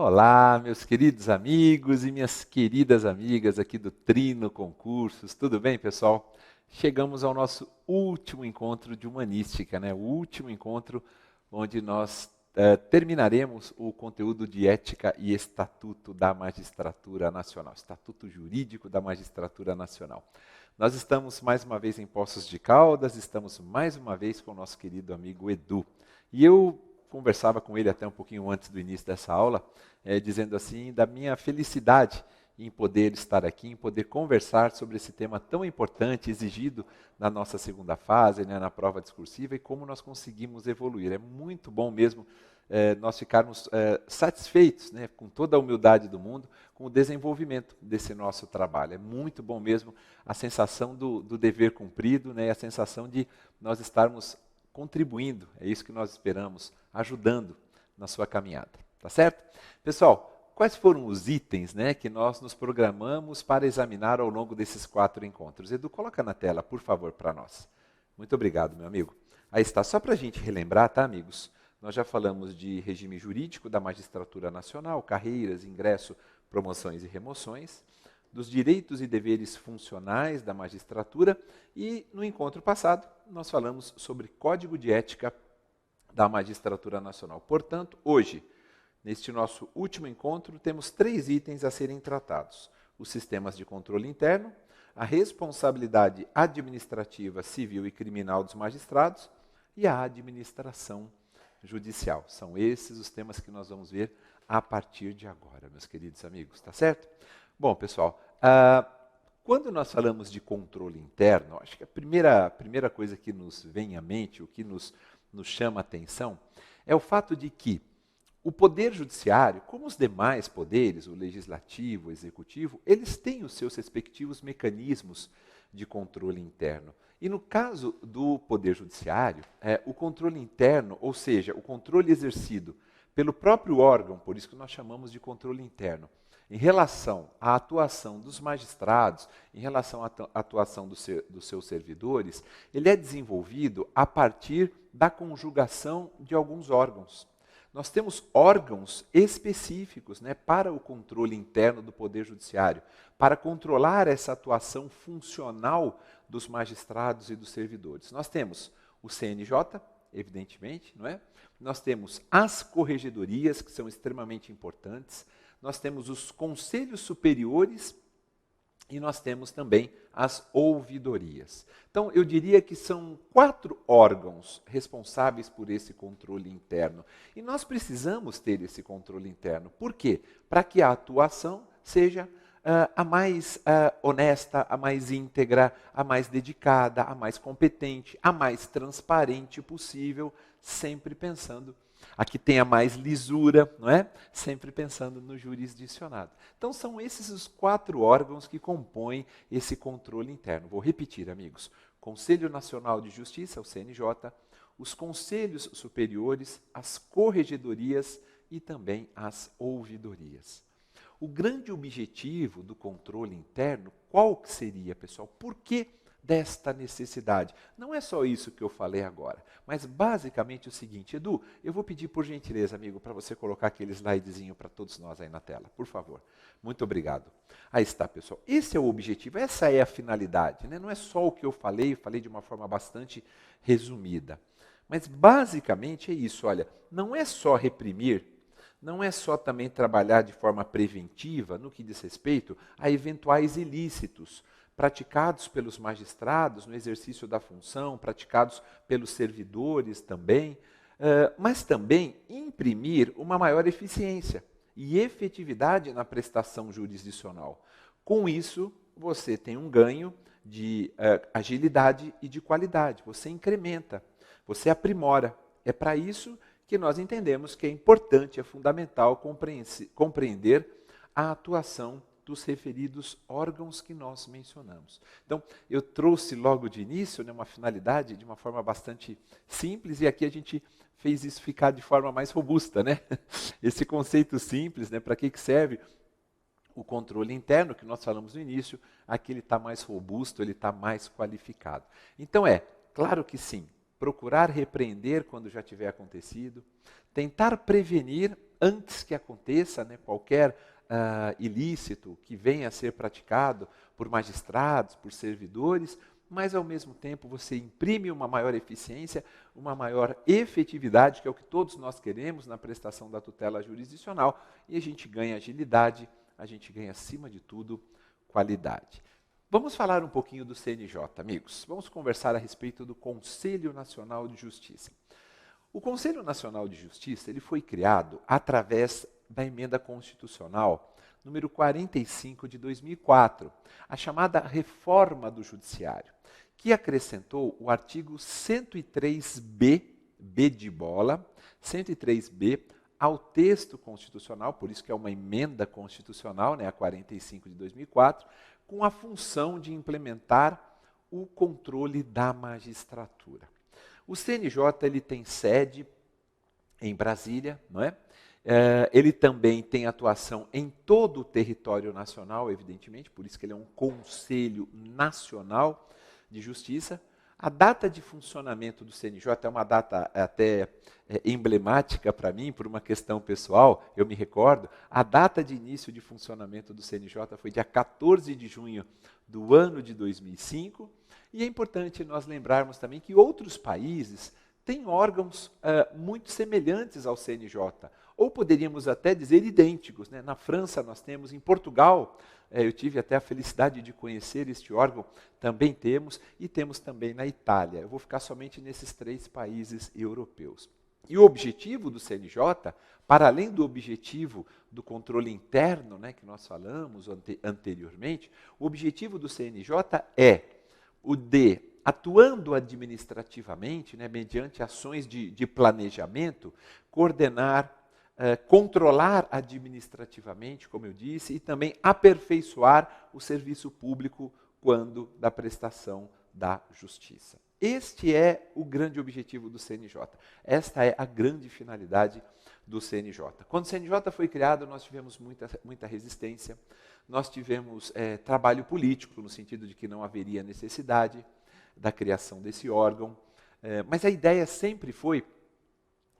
Olá, meus queridos amigos e minhas queridas amigas aqui do Trino Concursos. Tudo bem, pessoal? Chegamos ao nosso último encontro de humanística, né? O último encontro onde nós terminaremos o conteúdo de ética e estatuto da magistratura nacional, estatuto jurídico da magistratura nacional. Nós estamos mais uma vez em Poços de Caldas, estamos mais uma vez com o nosso querido amigo Edu. E eu conversava com ele até um pouquinho antes do início dessa aula, dizendo assim, da minha felicidade em poder estar aqui, em poder conversar sobre esse tema tão importante, exigido na nossa segunda fase, né, na prova discursiva, e como nós conseguimos evoluir. É muito bom mesmo nós ficarmos satisfeitos, né, com toda a humildade do mundo, com o desenvolvimento desse nosso trabalho. É muito bom mesmo a sensação do dever cumprido, né, a sensação de nós estarmos contribuindo, é isso que nós esperamos, ajudando na sua caminhada, tá certo? Pessoal, quais foram os itens, né, que nós nos programamos para examinar ao longo desses 4 encontros? Edu, coloca na tela, por favor, para nós. Muito obrigado, meu amigo. Aí está, só para a gente relembrar, tá, amigos? Nós já falamos de regime jurídico da magistratura nacional, carreiras, ingresso, promoções e remoções, dos direitos e deveres funcionais da magistratura e, no encontro passado, nós falamos sobre Código de Ética da Magistratura Nacional. Portanto, hoje, neste nosso último encontro, temos 3 itens a serem tratados. Os sistemas de controle interno, a responsabilidade administrativa, civil e criminal dos magistrados e a administração judicial. São esses os temas que nós vamos ver a partir de agora, meus queridos amigos, tá certo? Bom, pessoal, quando nós falamos de controle interno, acho que a primeira coisa que nos vem à mente, o que nos chama a atenção, é o fato de que o Poder Judiciário, como os demais poderes, o Legislativo, o Executivo, eles têm os seus respectivos mecanismos de controle interno. E no caso do Poder Judiciário, o controle interno, ou seja, o controle exercido pelo próprio órgão, por isso que nós chamamos de controle interno, em relação à atuação dos magistrados, em relação à atuação dos seus servidores, ele é desenvolvido a partir da conjugação de alguns órgãos. Nós temos órgãos específicos, né, para o controle interno do Poder Judiciário, para controlar essa atuação funcional dos magistrados e dos servidores. Nós temos o CNJ, evidentemente, não é? Nós temos as corregedorias, que são extremamente importantes. Nós temos os conselhos superiores e nós temos também as ouvidorias. Então, eu diria que são 4 órgãos responsáveis por esse controle interno. E nós precisamos ter esse controle interno. Por quê? Para que a atuação seja a mais honesta, a mais íntegra, a mais dedicada, a mais competente, a mais transparente possível, sempre pensando a que tenha mais lisura, não é? Sempre pensando no jurisdicionado. Então, são esses os 4 órgãos que compõem esse controle interno. Vou repetir, amigos. Conselho Nacional de Justiça, o CNJ, os conselhos superiores, as corregedorias e também as ouvidorias. O grande objetivo do controle interno, qual seria, pessoal? Por que desta necessidade? Não é só isso que eu falei agora, mas basicamente o seguinte, Edu, eu vou pedir por gentileza, amigo, para você colocar aquele slidezinho para todos nós aí na tela, por favor. Muito obrigado. Aí está, pessoal. Esse é o objetivo, essa é a finalidade, né? Não é só o que eu falei de uma forma bastante resumida. Mas basicamente é isso, olha, não é só reprimir, não é só também trabalhar de forma preventiva no que diz respeito a eventuais ilícitos praticados pelos magistrados no exercício da função, praticados pelos servidores também, mas também imprimir uma maior eficiência e efetividade na prestação jurisdicional. Com isso, você tem um ganho de agilidade e de qualidade, você incrementa, você aprimora. É para isso que nós entendemos que é importante, é fundamental compreender a atuação dos referidos órgãos que nós mencionamos. Então, eu trouxe logo de início, né, uma finalidade de uma forma bastante simples, e aqui a gente fez isso ficar de forma mais robusta, né? Esse conceito simples, né, para que serve o controle interno, que nós falamos no início, aqui ele está mais robusto, ele está mais qualificado. Então claro que sim, procurar repreender quando já tiver acontecido, tentar prevenir antes que aconteça, né, qualquer ilícito que venha a ser praticado por magistrados, por servidores, mas ao mesmo tempo você imprime uma maior eficiência, uma maior efetividade, que é o que todos nós queremos na prestação da tutela jurisdicional, e a gente ganha agilidade, a gente ganha, acima de tudo, qualidade. Vamos falar um pouquinho do CNJ, amigos. Vamos conversar a respeito do Conselho Nacional de Justiça. O Conselho Nacional de Justiça ele foi criado através da emenda constitucional número 45 de 2004, a chamada Reforma do Judiciário, que acrescentou o artigo 103b, B de bola, 103b, ao texto constitucional, por isso que é uma emenda constitucional, né, a 45 de 2004, com a função de implementar o controle da magistratura. O CNJ ele tem sede em Brasília, não é? Ele também tem atuação em todo o território nacional, evidentemente, por isso que ele é um Conselho Nacional de Justiça. A data de funcionamento do CNJ é uma data até emblemática para mim, por uma questão pessoal, eu me recordo. A data de início de funcionamento do CNJ foi dia 14 de junho do ano de 2005, e é importante nós lembrarmos também que outros países têm órgãos muito semelhantes ao CNJ, ou poderíamos até dizer idênticos, né? Na França nós temos, em Portugal, eu tive até a felicidade de conhecer este órgão, também temos, e temos também na Itália. Eu vou ficar somente nesses 3 países europeus. E o objetivo do CNJ, para além do objetivo do controle interno, né, que nós falamos anteriormente, o objetivo do CNJ é o de, atuando administrativamente, né, mediante ações de planejamento, coordenar, controlar administrativamente, como eu disse, e também aperfeiçoar o serviço público quando da prestação da justiça. Este é o grande objetivo do CNJ. Esta é a grande finalidade do CNJ. Quando o CNJ foi criado, nós tivemos muita resistência, nós tivemos trabalho político, no sentido de que não haveria necessidade da criação desse órgão, mas a ideia sempre foi,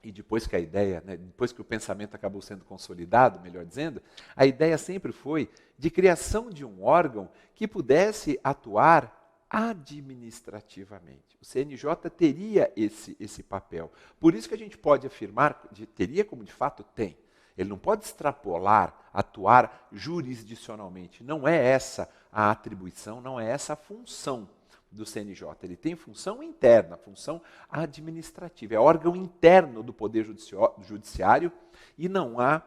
e depois que a ideia, né, depois que o pensamento acabou sendo consolidado, melhor dizendo, a ideia sempre foi de criação de um órgão que pudesse atuar administrativamente. O CNJ teria esse papel. Por isso que a gente pode afirmar, teria como de fato tem. Ele não pode extrapolar, atuar jurisdicionalmente. Não é essa a atribuição, não é essa a função do CNJ. Ele tem função interna, função administrativa. É órgão interno do Poder Judiciário e não há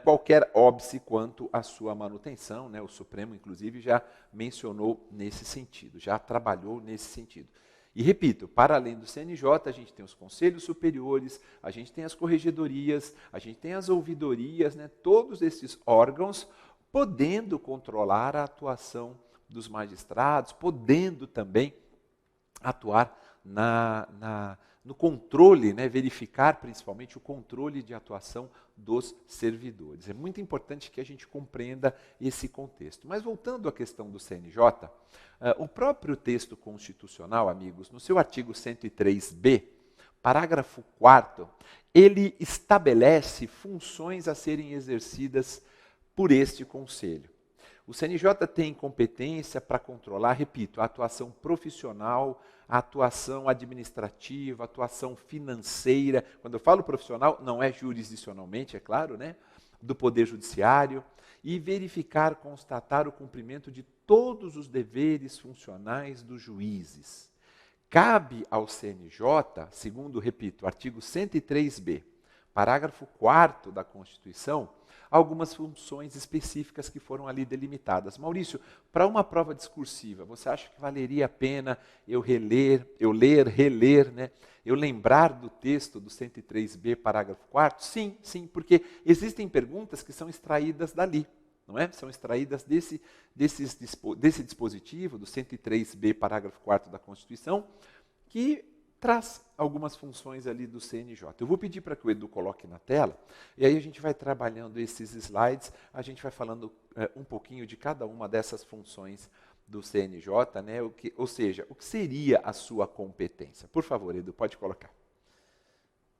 qualquer óbice quanto à sua manutenção, né? O Supremo, inclusive, já mencionou nesse sentido, já trabalhou nesse sentido. E repito, para além do CNJ, a gente tem os conselhos superiores, a gente tem as corregedorias, a gente tem as ouvidorias, né? Todos esses órgãos podendo controlar a atuação dos magistrados, podendo também atuar no controle, né, verificar principalmente o controle de atuação dos servidores. É muito importante que a gente compreenda esse contexto. Mas voltando à questão do CNJ, o próprio texto constitucional, amigos, no seu artigo 103b, parágrafo 4º, ele estabelece funções a serem exercidas por este conselho. O CNJ tem competência para controlar, repito, a atuação profissional, a atuação administrativa, a atuação financeira. Quando eu falo profissional, não é jurisdicionalmente, é claro, né? Do Poder Judiciário, e verificar, constatar o cumprimento de todos os deveres funcionais dos juízes. Cabe ao CNJ, segundo, repito, artigo 103b, parágrafo 4º da Constituição, algumas funções específicas que foram ali delimitadas. Maurício, para uma prova discursiva, você acha que valeria a pena eu reler, né? Eu lembrar do texto do 103b, parágrafo 4º? Sim, sim, porque existem perguntas que são extraídas dali, não é? São extraídas desse dispositivo, do 103b, parágrafo 4º da Constituição, que traz algumas funções ali do CNJ. Eu vou pedir para que o Edu coloque na tela, e aí a gente vai trabalhando esses slides, a gente vai falando um pouquinho de cada uma dessas funções do CNJ, né? Ou seja, o que seria a sua competência? Por favor, Edu, pode colocar.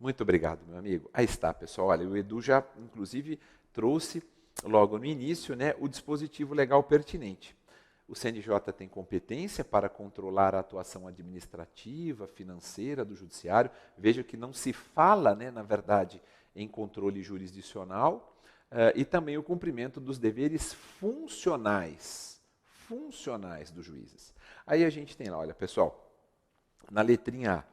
Muito obrigado, meu amigo. Aí está, pessoal. Olha, o Edu já, inclusive, trouxe logo no início, né, o dispositivo legal pertinente. O CNJ tem competência para controlar a atuação administrativa, financeira do judiciário. Veja que não se fala, né, na verdade, em controle jurisdicional e também o cumprimento dos deveres funcionais dos juízes. Aí a gente tem lá, olha, pessoal, na letrinha A,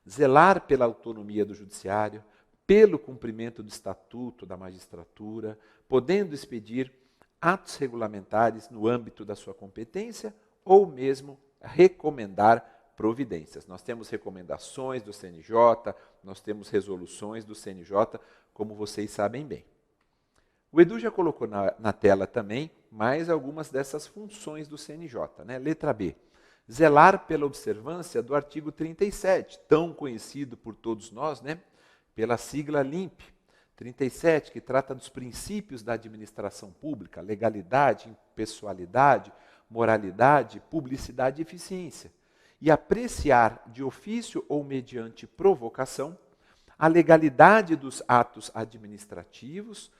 zelar pela autonomia do judiciário, pelo cumprimento do estatuto da magistratura, podendo expedir atos regulamentares no âmbito da sua competência ou mesmo recomendar providências. Nós temos recomendações do CNJ, nós temos resoluções do CNJ, como vocês sabem bem. O Edu já colocou na tela também mais algumas dessas funções do CNJ, né? Letra B. Zelar pela observância do artigo 37, tão conhecido por todos nós, né? Pela sigla LIMP. 37, que trata dos princípios da administração pública, legalidade, impessoalidade, moralidade, publicidade e eficiência. E apreciar de ofício ou mediante provocação a legalidade dos atos administrativos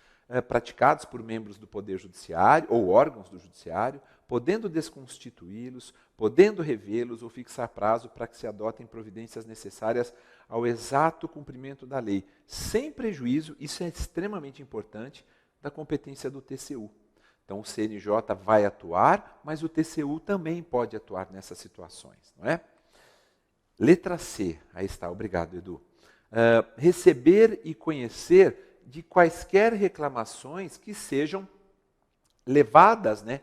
praticados por membros do Poder Judiciário ou órgãos do Judiciário, podendo desconstituí-los, podendo revê-los ou fixar prazo para que se adotem providências necessárias ao exato cumprimento da lei, sem prejuízo, isso é extremamente importante, da competência do TCU. Então o CNJ vai atuar, mas o TCU também pode atuar nessas situações, não é? Letra C, aí está, obrigado, Edu. Receber e conhecer de quaisquer reclamações que sejam levadas, né,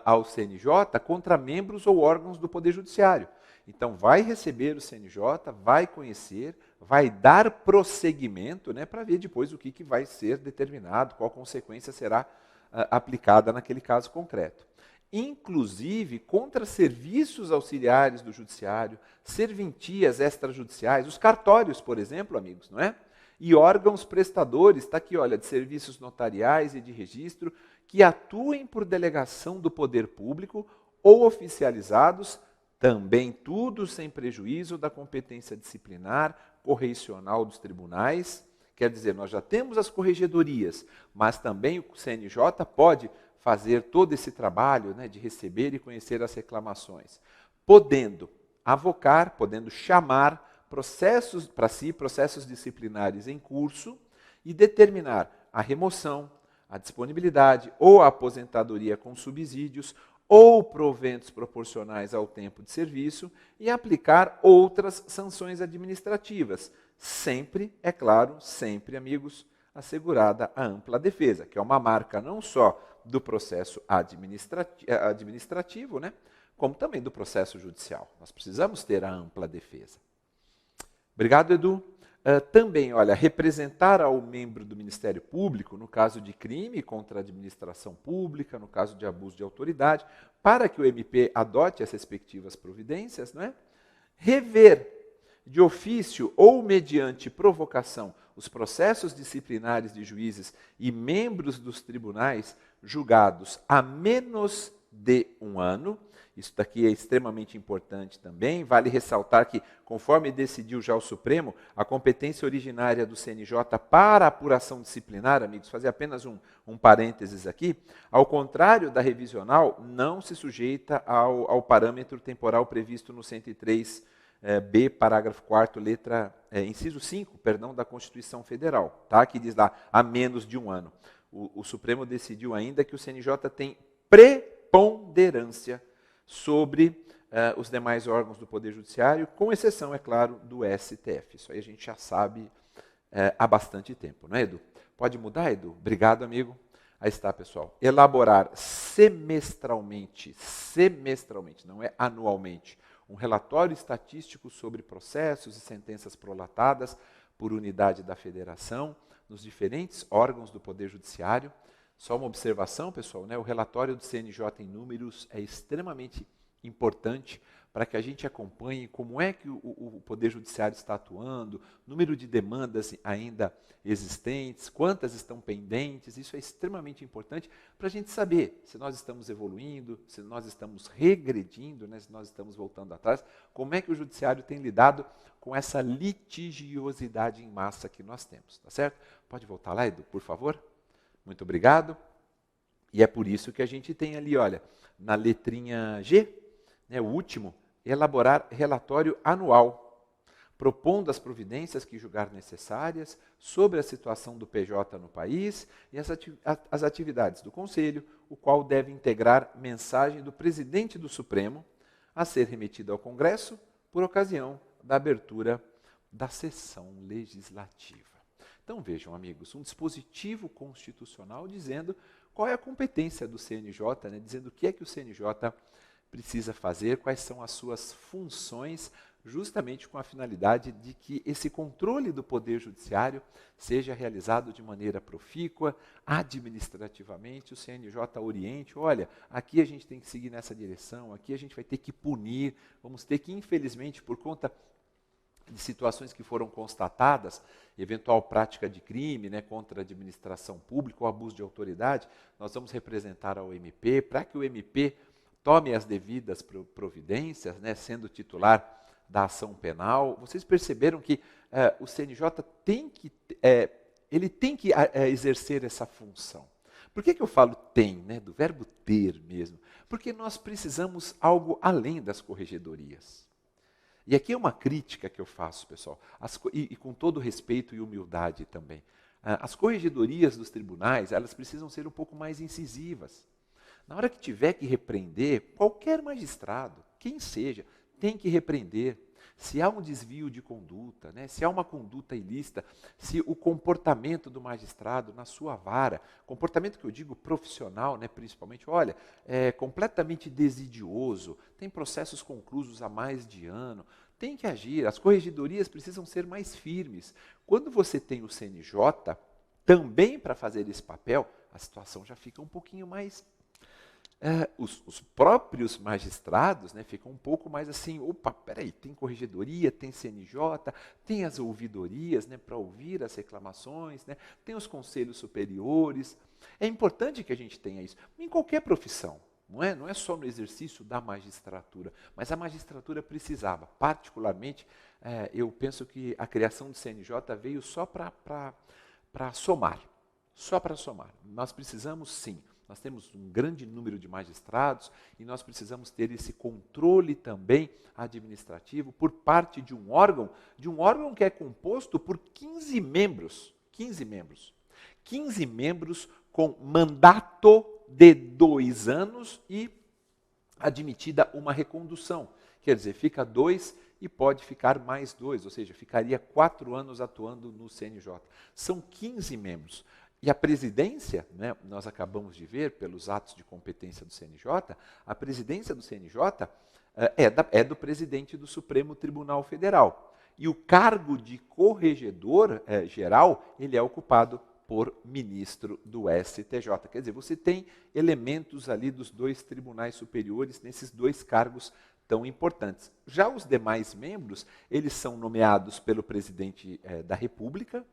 ao CNJ contra membros ou órgãos do Poder Judiciário. Então, vai receber o CNJ, vai conhecer, vai dar prosseguimento, né, para ver depois o que vai ser determinado, qual consequência será aplicada naquele caso concreto. Inclusive contra serviços auxiliares do Judiciário, serventias extrajudiciais, os cartórios, por exemplo, amigos, não é? E órgãos prestadores, está aqui, olha, de serviços notariais e de registro, que atuem por delegação do poder público ou oficializados, também tudo sem prejuízo da competência disciplinar, correicional dos tribunais. Quer dizer, nós já temos as corregedorias, mas também o CNJ pode fazer todo esse trabalho, né, de receber e conhecer as reclamações, podendo avocar, podendo chamar processos para si, processos disciplinares em curso e determinar a remoção, a disponibilidade ou a aposentadoria com subsídios ou proventos proporcionais ao tempo de serviço e aplicar outras sanções administrativas. Sempre, é claro, sempre, amigos, assegurada a ampla defesa, que é uma marca não só do processo administrativo, né, como também do processo judicial. Nós precisamos ter a ampla defesa. Obrigado, Edu. Também, olha, representar ao membro do Ministério Público, no caso de crime contra a administração pública, no caso de abuso de autoridade, para que o MP adote as respectivas providências, não é? Rever de ofício ou mediante provocação os processos disciplinares de juízes e membros dos tribunais julgados há menos de um ano. Isso daqui é extremamente importante também. Vale ressaltar que, conforme decidiu já o Supremo, a competência originária do CNJ para a apuração disciplinar, amigos, fazer apenas um parênteses aqui, ao contrário da revisional, não se sujeita ao parâmetro temporal previsto no 103B, parágrafo 4º, inciso 5, perdão, da Constituição Federal, tá? Que diz lá, há menos de um ano. O Supremo decidiu ainda que o CNJ tem preponderância sobre os demais órgãos do Poder Judiciário, com exceção, é claro, do STF. Isso aí a gente já sabe há bastante tempo, não é, Edu? Pode mudar, Edu? Obrigado, amigo. Aí está, pessoal. Elaborar semestralmente, não é anualmente, um relatório estatístico sobre processos e sentenças prolatadas por unidade da federação nos diferentes órgãos do Poder Judiciário. Só uma observação, pessoal, né? O relatório do CNJ em números é extremamente importante para que a gente acompanhe como é que o Poder Judiciário está atuando, número de demandas ainda existentes, quantas estão pendentes. Isso é extremamente importante para a gente saber se nós estamos evoluindo, se nós estamos regredindo, né, se nós estamos voltando atrás, como é que o Judiciário tem lidado com essa litigiosidade em massa que nós temos, tá certo? Pode voltar lá, Edu, por favor? Muito obrigado. E é por isso que a gente tem ali, olha, na letrinha G, né, o último, elaborar relatório anual, propondo as providências que julgar necessárias sobre a situação do PJ no país e as atividades do Conselho, o qual deve integrar mensagem do presidente do Supremo a ser remetida ao Congresso por ocasião da abertura da sessão legislativa. Então vejam, amigos, um dispositivo constitucional dizendo qual é a competência do CNJ, né, dizendo o que é que o CNJ precisa fazer, quais são as suas funções, justamente com a finalidade de que esse controle do Poder Judiciário seja realizado de maneira profícua, administrativamente, o CNJ oriente, olha, aqui a gente tem que seguir nessa direção, aqui a gente vai ter que punir, vamos ter que, infelizmente, por conta de situações que foram constatadas, eventual prática de crime, né, contra a administração pública ou abuso de autoridade, nós vamos representar ao MP, para que o MP tome as devidas providências, né, sendo titular da ação penal. Vocês perceberam que o CNJ tem que, exercer essa função. Por que eu falo tem, né, do verbo ter mesmo? Porque nós precisamos algo além das corregedorias. E aqui é uma crítica que eu faço, pessoal, e com todo respeito e humildade também. As corregedorias dos tribunais, elas precisam ser um pouco mais incisivas. Na hora que tiver que repreender, qualquer magistrado, quem seja, tem que repreender. Se há um desvio de conduta, né, se há uma conduta ilícita, se o comportamento do magistrado na sua vara, comportamento que eu digo profissional, né, principalmente, olha, é completamente desidioso, tem processos conclusos há mais de ano, tem que agir, as corregedorias precisam ser mais firmes. Quando você tem o CNJ também para fazer esse papel, a situação já fica um pouquinho mais... os próprios magistrados, né, ficam um pouco mais assim, opa, peraí, tem corregedoria, tem CNJ, tem as ouvidorias, né, para ouvir as reclamações, né, tem os conselhos superiores. É importante que a gente tenha isso em qualquer profissão, não é só no exercício da magistratura, mas a magistratura precisava, particularmente, eu penso que a criação do CNJ veio só para somar, só para somar. Nós precisamos sim. Nós temos um grande número de magistrados e nós precisamos ter esse controle também administrativo por parte de um órgão que é composto por 15 membros. 15 membros. 15 membros com mandato de 2 anos e admitida uma recondução. Quer dizer, fica 2 e pode ficar mais 2, ou seja, ficaria 4 anos atuando no CNJ. São 15 membros. E a presidência, né, nós acabamos de ver pelos atos de competência do CNJ, a presidência do CNJ é do presidente do Supremo Tribunal Federal. E o cargo de corregedor geral, ele é ocupado por ministro do STJ. Quer dizer, você tem elementos ali dos 2 tribunais superiores nesses 2 cargos tão importantes. Já os demais membros, eles são nomeados pelo presidente da República,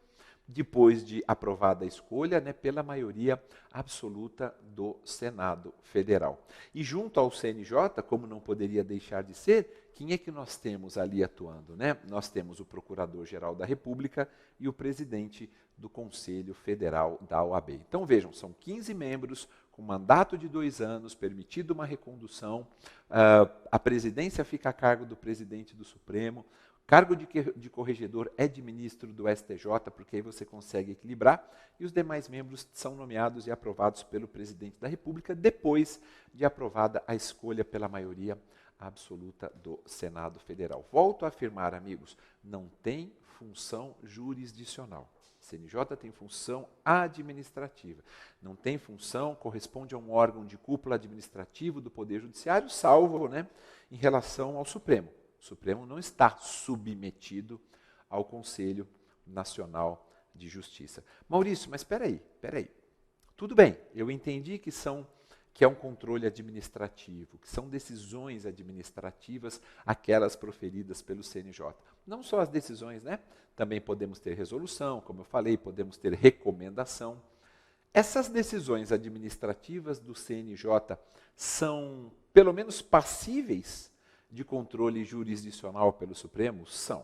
depois de aprovada a escolha, né, pela maioria absoluta do Senado Federal. E junto ao CNJ, como não poderia deixar de ser, quem é que nós temos ali atuando, né? Nós temos o Procurador-Geral da República e o presidente do Conselho Federal da OAB. Então vejam, são 15 membros com mandato de 2 anos, permitido uma recondução, a presidência fica a cargo do presidente do Supremo, cargo de corregedor é de ministro do STJ, porque aí você consegue equilibrar, e os demais membros são nomeados e aprovados pelo presidente da República, depois de aprovada a escolha pela maioria absoluta do Senado Federal. Volto a afirmar, amigos, não tem função jurisdicional. CNJ tem função administrativa, não tem função, corresponde a um órgão de cúpula administrativo do Poder Judiciário, salvo, né, em relação ao Supremo. O Supremo não está submetido ao Conselho Nacional de Justiça. Maurício, mas espera aí. Tudo bem, eu entendi que que é um controle administrativo, que são decisões administrativas, aquelas proferidas pelo CNJ. Não só as decisões, né? Também podemos ter resolução, como eu falei, podemos ter recomendação. Essas decisões administrativas do CNJ são, pelo menos, passíveis de controle jurisdicional pelo Supremo? São.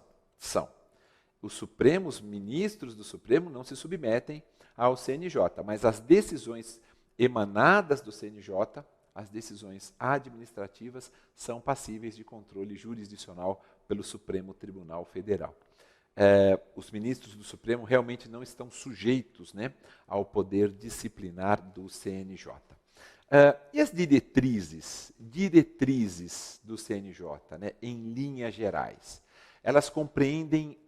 Os ministros do Supremo não se submetem ao CNJ, mas as decisões emanadas do CNJ, as decisões administrativas, são passíveis de controle jurisdicional pelo Supremo Tribunal Federal. Os ministros do Supremo realmente não estão sujeitos, né, ao poder disciplinar do CNJ. E as diretrizes do CNJ, né, em linhas gerais? Elas compreendem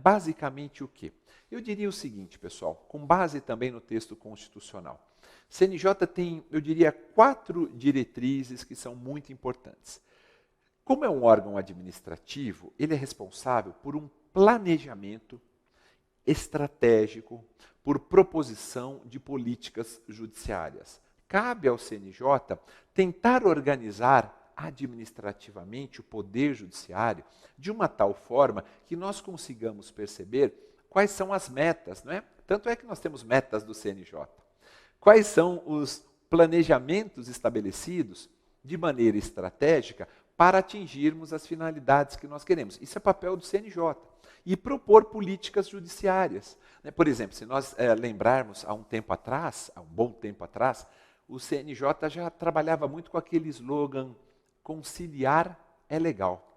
basicamente o quê? Eu diria o seguinte, pessoal, com base também no texto constitucional. CNJ tem, eu diria, 4 diretrizes que são muito importantes. Como é um órgão administrativo, ele é responsável por um planejamento estratégico, por proposição de políticas judiciárias. Cabe ao CNJ tentar organizar administrativamente o poder judiciário de uma tal forma que nós consigamos perceber quais são as metas, não é? Tanto é que nós temos metas do CNJ. Quais são os planejamentos estabelecidos de maneira estratégica para atingirmos as finalidades que nós queremos. Isso é papel do CNJ. E propor políticas judiciárias. Por exemplo, se nós lembrarmos há um bom tempo atrás, o CNJ já trabalhava muito com aquele slogan, conciliar é legal.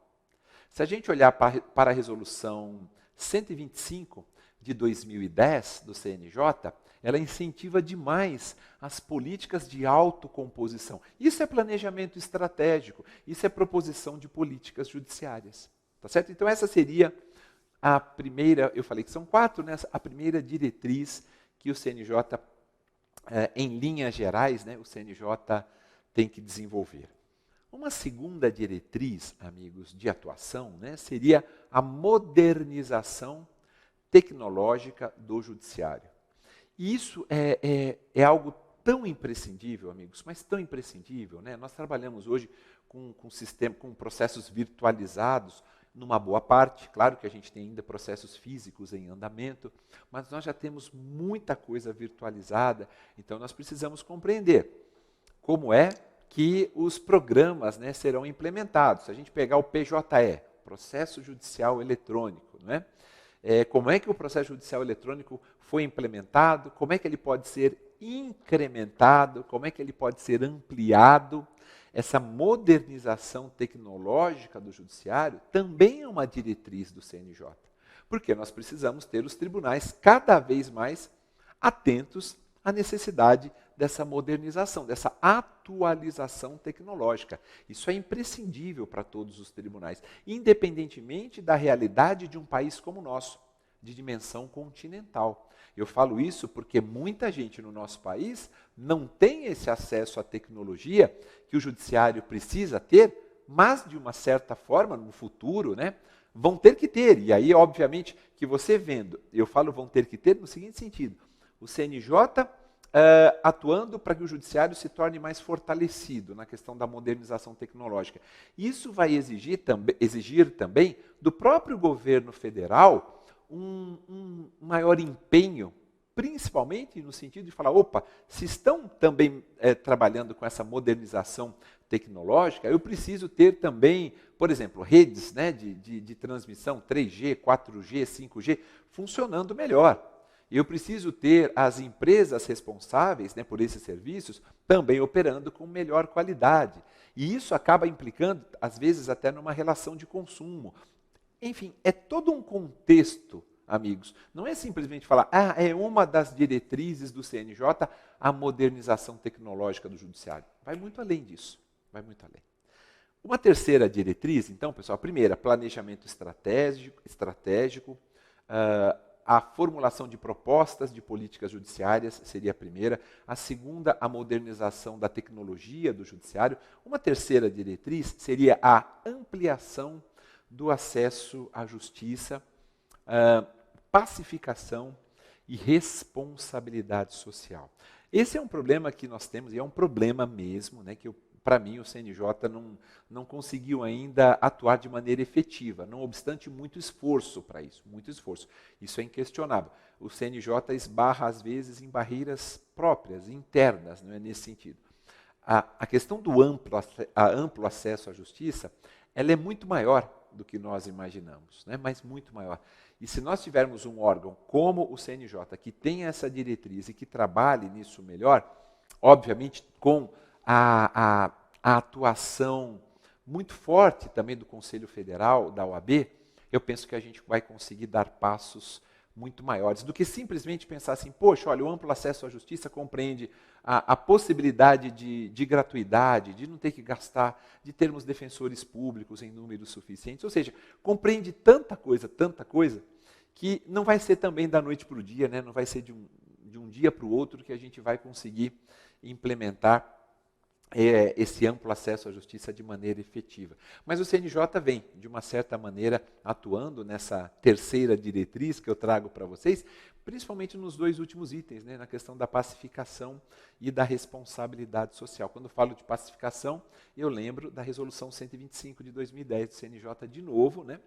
Se a gente olhar para a resolução 125 de 2010 do CNJ, ela incentiva demais as políticas de autocomposição. Isso é planejamento estratégico, isso é proposição de políticas judiciárias. Tá certo? Então essa seria a primeira, eu falei que são 4, né? A primeira diretriz que o CNJ, em linhas gerais, né, o CNJ tem que desenvolver. Uma segunda diretriz, amigos, de atuação, né, seria a modernização tecnológica do judiciário. E isso é algo tão imprescindível, amigos, mas tão imprescindível, né? Nós trabalhamos hoje com processos virtualizados, numa boa parte. Claro que a gente tem ainda processos físicos em andamento, mas nós já temos muita coisa virtualizada, então nós precisamos compreender como é que os programas, né, serão implementados. Se a gente pegar o PJE, Processo Judicial Eletrônico, não é? Como é que o processo judicial eletrônico foi implementado, como é que ele pode ser incrementado, como é que ele pode ser ampliado. Essa modernização tecnológica do judiciário também é uma diretriz do CNJ, porque nós precisamos ter os tribunais cada vez mais atentos à necessidade dessa modernização, dessa atualização tecnológica. Isso é imprescindível para todos os tribunais, independentemente da realidade de um país como o nosso, de dimensão continental. Eu falo isso porque muita gente no nosso país não tem esse acesso à tecnologia que o judiciário precisa ter, mas de uma certa forma, no futuro, né, vão ter que ter. E aí, obviamente, que você vendo, eu falo vão ter que ter no seguinte sentido, o CNJ atuando para que o judiciário se torne mais fortalecido na questão da modernização tecnológica. Isso vai exigir também do próprio governo federal um maior empenho, principalmente no sentido de falar, opa, se estão também trabalhando com essa modernização tecnológica, eu preciso ter também, por exemplo, redes, né, de transmissão 3G, 4G, 5G funcionando melhor. Eu preciso ter as empresas responsáveis, né, por esses serviços também operando com melhor qualidade. E isso acaba implicando, às vezes, até numa relação de consumo. Enfim, é todo um contexto, amigos. Não é simplesmente falar, é uma das diretrizes do CNJ a modernização tecnológica do judiciário. Vai muito além disso. Vai muito além. Uma terceira diretriz, então, pessoal, a primeira, planejamento estratégico, a formulação de propostas de políticas judiciárias seria a primeira. A segunda, a modernização da tecnologia do judiciário. Uma terceira diretriz seria a ampliação do acesso à justiça, pacificação e responsabilidade social. Esse é um problema que nós temos, e é um problema mesmo, né, que para mim o CNJ não conseguiu ainda atuar de maneira efetiva, não obstante muito esforço para isso, muito esforço. Isso é inquestionável. O CNJ esbarra às vezes em barreiras próprias, internas, não é nesse sentido. A questão do amplo acesso à justiça, ela é muito maior do que nós imaginamos, né? Mas muito maior. E se nós tivermos um órgão como o CNJ, que tem essa diretriz e que trabalhe nisso melhor, obviamente com a atuação muito forte também do Conselho Federal, da OAB, eu penso que a gente vai conseguir dar passos muito maiores do que simplesmente pensar assim, poxa, olha, o amplo acesso à justiça compreende a possibilidade de gratuidade, de não ter que gastar, de termos defensores públicos em números suficientes, ou seja, compreende tanta coisa, que não vai ser também da noite para o dia, né? Não vai ser de um dia para o outro que a gente vai conseguir implementar esse amplo acesso à justiça de maneira efetiva. Mas o CNJ vem, de uma certa maneira, atuando nessa terceira diretriz que eu trago para vocês, principalmente nos dois últimos itens, né, na questão da pacificação e da responsabilidade social. Quando eu falo de pacificação, eu lembro da Resolução 125 de 2010 do CNJ de novo, né,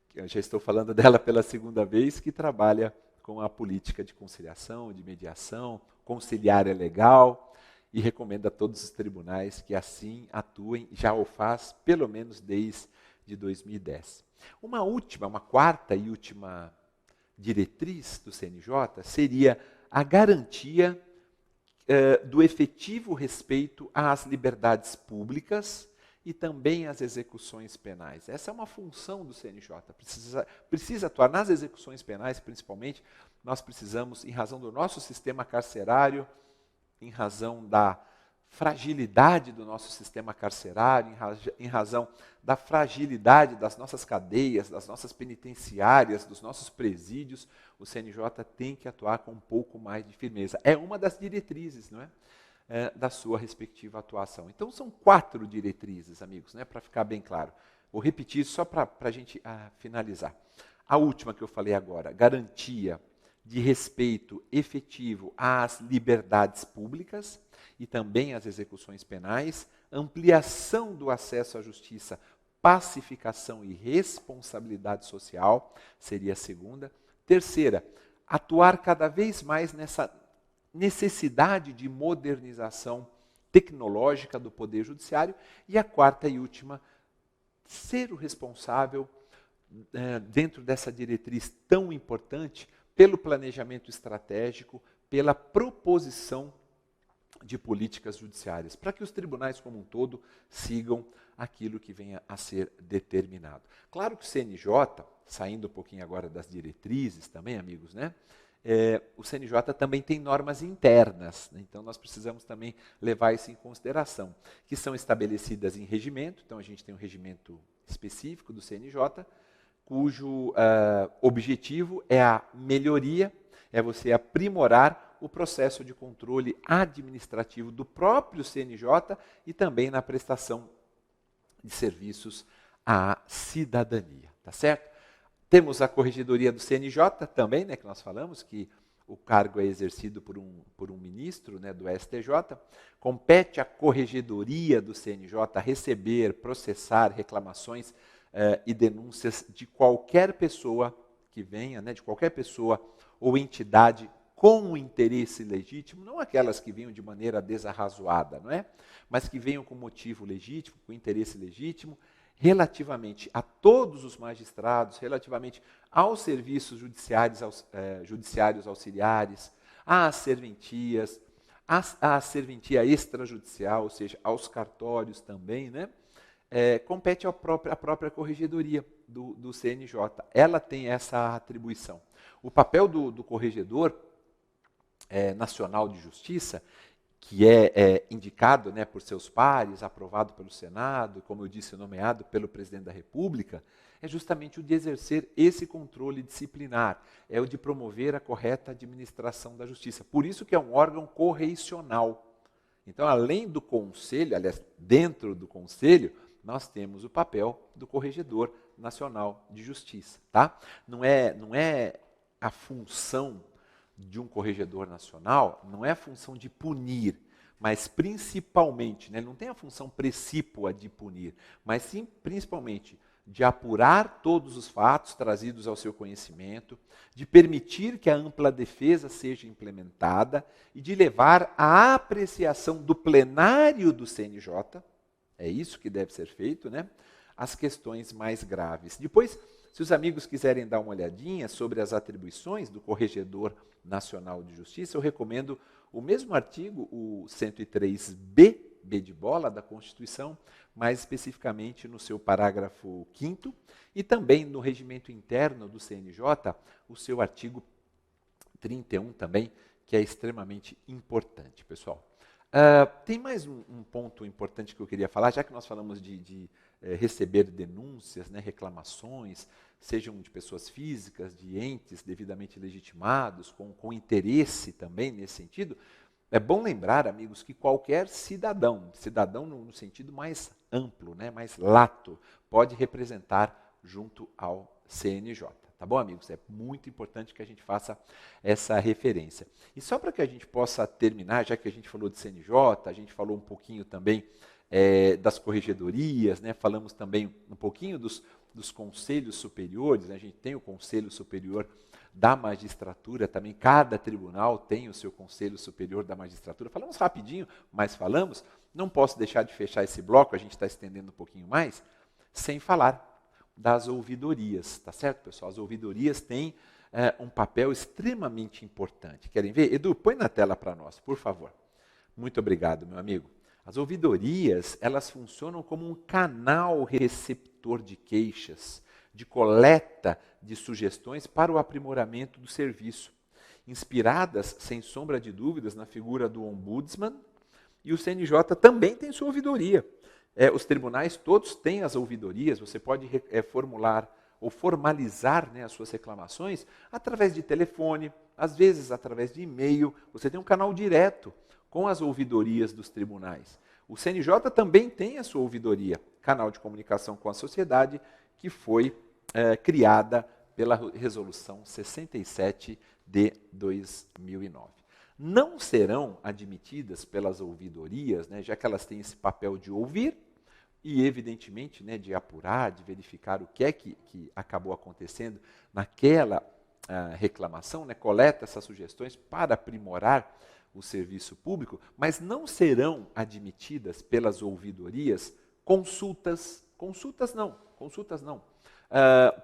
que eu já estou falando dela pela segunda vez, que trabalha com a política de conciliação, de mediação, conciliar é legal, e recomenda a todos os tribunais que assim atuem, já o faz pelo menos desde 2010. Uma quarta e última diretriz do CNJ seria a garantia do efetivo respeito às liberdades públicas e também às execuções penais. Essa é uma função do CNJ, precisa atuar nas execuções penais, principalmente. Nós precisamos, em razão do nosso sistema carcerário, em razão da fragilidade do nosso sistema carcerário, em razão da fragilidade das nossas cadeias, das nossas penitenciárias, dos nossos presídios, o CNJ tem que atuar com um pouco mais de firmeza. É uma das diretrizes, não é? Da sua respectiva atuação. Então, são 4 diretrizes, amigos, né, para ficar bem claro. Vou repetir só para a gente finalizar. A última que eu falei agora, garantia de respeito efetivo às liberdades públicas e também às execuções penais, ampliação do acesso à justiça, pacificação e responsabilidade social, seria a segunda. Terceira, atuar cada vez mais nessa necessidade de modernização tecnológica do Poder Judiciário. E a quarta e última, ser o responsável, dentro dessa diretriz tão importante, pelo planejamento estratégico, pela proposição de políticas judiciárias, para que os tribunais como um todo sigam aquilo que venha a ser determinado. Claro que o CNJ, saindo um pouquinho agora das diretrizes também, amigos, né? O CNJ também tem normas internas, né? Então nós precisamos também levar isso em consideração, que são estabelecidas em regimento. Então a gente tem um regimento específico do CNJ, cujo objetivo é a melhoria, é você aprimorar o processo de controle administrativo do próprio CNJ e também na prestação de serviços à cidadania, tá certo? Temos a corregedoria do CNJ também, né, que nós falamos, que o cargo é exercido por um ministro, né, do STJ. Compete à corregedoria do CNJ receber, processar reclamações e denúncias de qualquer pessoa que venha, né, de qualquer pessoa ou entidade com interesse legítimo, não aquelas que venham de maneira desarrazoada, não é? Mas que venham com motivo legítimo, com interesse legítimo, relativamente a todos os magistrados, relativamente aos serviços judiciários auxiliares, às serventias, à serventia extrajudicial, ou seja, aos cartórios também, né? Compete à própria corregedoria do CNJ. Ela tem essa atribuição. O papel do corregedor nacional de justiça, que é indicado, né, por seus pares, aprovado pelo Senado, como eu disse, nomeado pelo presidente da República, é justamente o de exercer esse controle disciplinar, é o de promover a correta administração da justiça. Por isso que é um órgão correicional. Então, além do conselho, aliás, dentro do conselho, nós temos o papel do corregedor nacional de justiça, tá? Não é a função de um corregedor nacional não é a função de punir, mas principalmente, né, ele não tem a função precípua de punir, mas sim principalmente de apurar todos os fatos trazidos ao seu conhecimento, de permitir que a ampla defesa seja implementada e de levar à apreciação do plenário do CNJ, é isso que deve ser feito, né, as questões mais graves. Depois, se os amigos quiserem dar uma olhadinha sobre as atribuições do Corregedor Nacional de Justiça, eu recomendo o mesmo artigo, o 103B, B de bola, da Constituição, mais especificamente no seu parágrafo 5º, e também no regimento interno do CNJ, o seu artigo 31 também, que é extremamente importante, pessoal. Tem mais um ponto importante que eu queria falar, já que nós falamos de receber denúncias, né, reclamações, sejam de pessoas físicas, de entes devidamente legitimados, com interesse também nesse sentido. É bom lembrar, amigos, que qualquer cidadão no sentido mais amplo, né, mais lato, pode representar junto ao CNJ. Tá bom, amigos? É muito importante que a gente faça essa referência. E só para que a gente possa terminar, já que a gente falou de CNJ, a gente falou um pouquinho também das corregedorias, né? Falamos também um pouquinho dos conselhos superiores, né? A gente tem o Conselho Superior da Magistratura, também cada tribunal tem o seu Conselho Superior da Magistratura. Falamos rapidinho, mas falamos. Não posso deixar de fechar esse bloco, a gente está estendendo um pouquinho mais, sem falar das ouvidorias, tá certo, pessoal? As ouvidorias têm um papel extremamente importante. Querem ver? Edu, põe na tela para nós, por favor. Muito obrigado, meu amigo. As ouvidorias, elas funcionam como um canal receptor de queixas, de coleta de sugestões para o aprimoramento do serviço, inspiradas, sem sombra de dúvidas, na figura do ombudsman, e o CNJ também tem sua ouvidoria. Os tribunais todos têm as ouvidorias, você pode formular ou formalizar, né, as suas reclamações através de telefone, às vezes através de e-mail, você tem um canal direto com as ouvidorias dos tribunais. O CNJ também tem a sua ouvidoria, canal de comunicação com a sociedade, que foi criada pela Resolução 67 de 2009. Não serão admitidas pelas ouvidorias, né, já que elas têm esse papel de ouvir e, evidentemente, né, de apurar, de verificar o que é que acabou acontecendo naquela reclamação, né, coleta essas sugestões para aprimorar o serviço público, mas não serão admitidas pelas ouvidorias consultas não,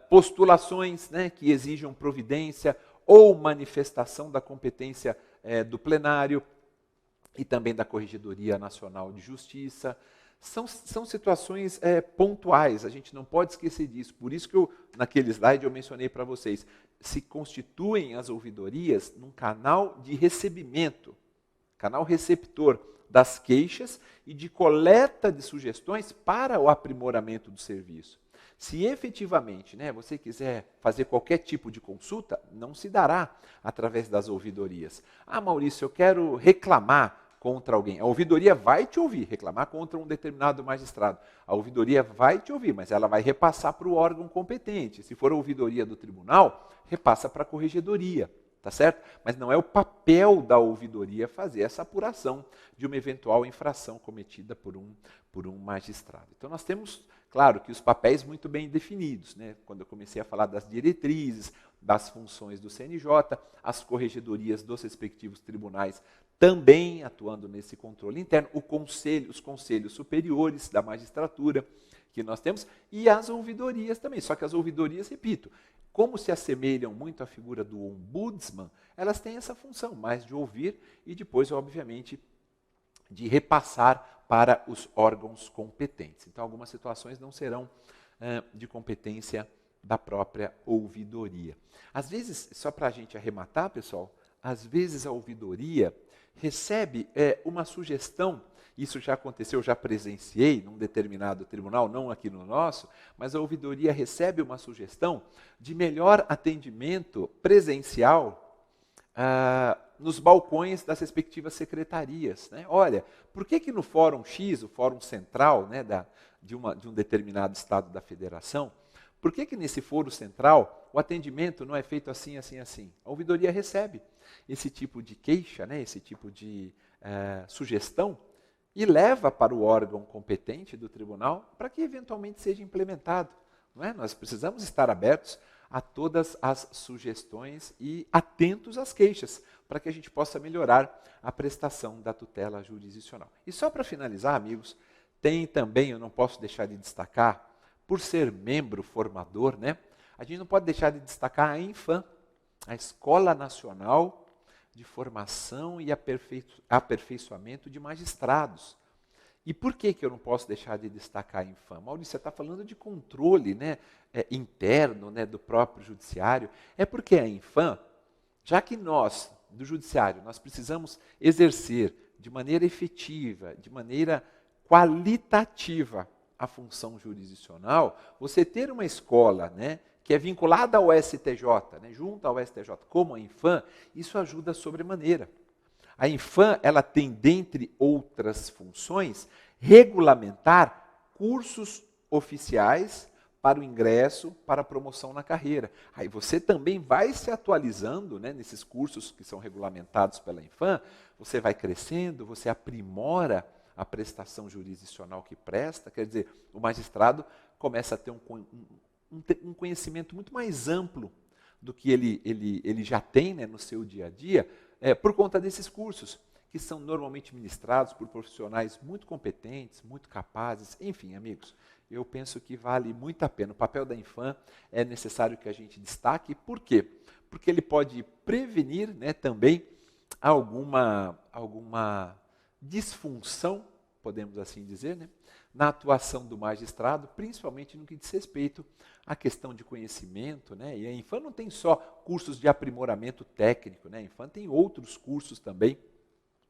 postulações, né, que exijam providência ou manifestação da competência do plenário e também da Corregedoria Nacional de Justiça. São situações pontuais, a gente não pode esquecer disso. Por isso que naquele slide eu mencionei para vocês, se constituem as ouvidorias num canal de recebimento, canal receptor das queixas e de coleta de sugestões para o aprimoramento do serviço. Se efetivamente, né, você quiser fazer qualquer tipo de consulta, não se dará através das ouvidorias. Ah, Maurício, eu quero reclamar contra alguém. A ouvidoria vai te ouvir, reclamar contra um determinado magistrado. A ouvidoria vai te ouvir, mas ela vai repassar para o órgão competente. Se for a ouvidoria do tribunal, repassa para a corregedoria, tá certo? Mas não é o papel da ouvidoria fazer essa apuração de uma eventual infração cometida por um magistrado. Então nós temos, claro, que os papéis muito bem definidos, né? Quando eu comecei a falar das diretrizes, das funções do CNJ, as corregedorias dos respectivos tribunais também atuando nesse controle interno, os conselhos superiores da magistratura que nós temos e as ouvidorias também. Só que as ouvidorias, repito, como se assemelham muito à figura do ombudsman, elas têm essa função mais de ouvir e depois, obviamente, de repassar para os órgãos competentes. Então, algumas situações não serão de competência da própria ouvidoria. Às vezes, só para a gente arrematar, pessoal, às vezes a ouvidoria recebe uma sugestão, isso já aconteceu, já presenciei num determinado tribunal, não aqui no nosso, mas a ouvidoria recebe uma sugestão de melhor atendimento presencial nos balcões das respectivas secretarias, né? Olha, por que no Fórum X, o Fórum Central, né, de um determinado estado da federação, Por que nesse foro central o atendimento não é feito assim, assim, assim? A ouvidoria recebe esse tipo de queixa, né, esse tipo de sugestão e leva para o órgão competente do tribunal para que eventualmente seja implementado. Não é? Nós precisamos estar abertos a todas as sugestões e atentos às queixas, para que a gente possa melhorar a prestação da tutela jurisdicional. E só para finalizar, amigos, tem também, eu não posso deixar de destacar, por ser membro formador, né, a gente não pode deixar de destacar a Infam, a Escola Nacional de Formação e Aperfeiçoamento de Magistrados. E por que eu não posso deixar de destacar a Infam? Maurício, você está falando de controle, né, interno, né, do próprio judiciário. É porque a Infam, já que nós, do judiciário, nós precisamos exercer de maneira efetiva, de maneira qualitativa a função jurisdicional, você ter uma escola, né, que é vinculada ao STJ, né, junto ao STJ, como a Infam, isso ajuda sobremaneira. A Infam, ela tem, dentre outras funções, regulamentar cursos oficiais para o ingresso, para a promoção na carreira. Aí você também vai se atualizando, né, nesses cursos que são regulamentados pela Infam, você vai crescendo, você aprimora a prestação jurisdicional que presta, quer dizer, o magistrado começa a ter um conhecimento muito mais amplo do que ele já tem, né, no seu dia a dia, por conta desses cursos, que são normalmente ministrados por profissionais muito competentes, muito capazes. Enfim, amigos, eu penso que vale muito a pena. O papel da Infam é necessário que a gente destaque. Por quê? Porque ele pode prevenir, né, também alguma disfunção, podemos assim dizer, né, na atuação do magistrado, principalmente no que diz respeito à questão de conhecimento, né? E a Infam não tem só cursos de aprimoramento técnico, né? A Infam tem outros cursos também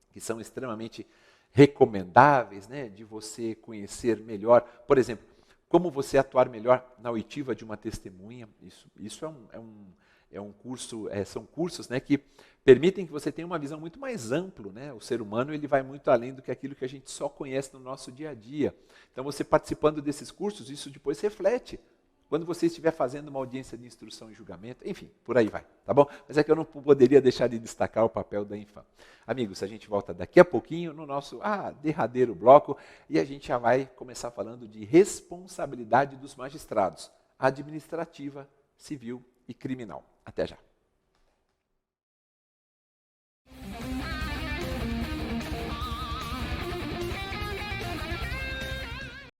que são extremamente recomendáveis, né, de você conhecer melhor, por exemplo, como você atuar melhor na oitiva de uma testemunha. Isso é um curso, são cursos, né, que permitem que você tenha uma visão muito mais ampla, né? O ser humano, ele vai muito além do que aquilo que a gente só conhece no nosso dia a dia. Então, você participando desses cursos, isso depois reflete quando você estiver fazendo uma audiência de instrução e julgamento, enfim, por aí vai, tá bom? Mas é que eu não poderia deixar de destacar o papel da Infam. Amigos, a gente volta daqui a pouquinho no nosso derradeiro bloco e a gente já vai começar falando de responsabilidade dos magistrados, administrativa, civil e criminal. Até já.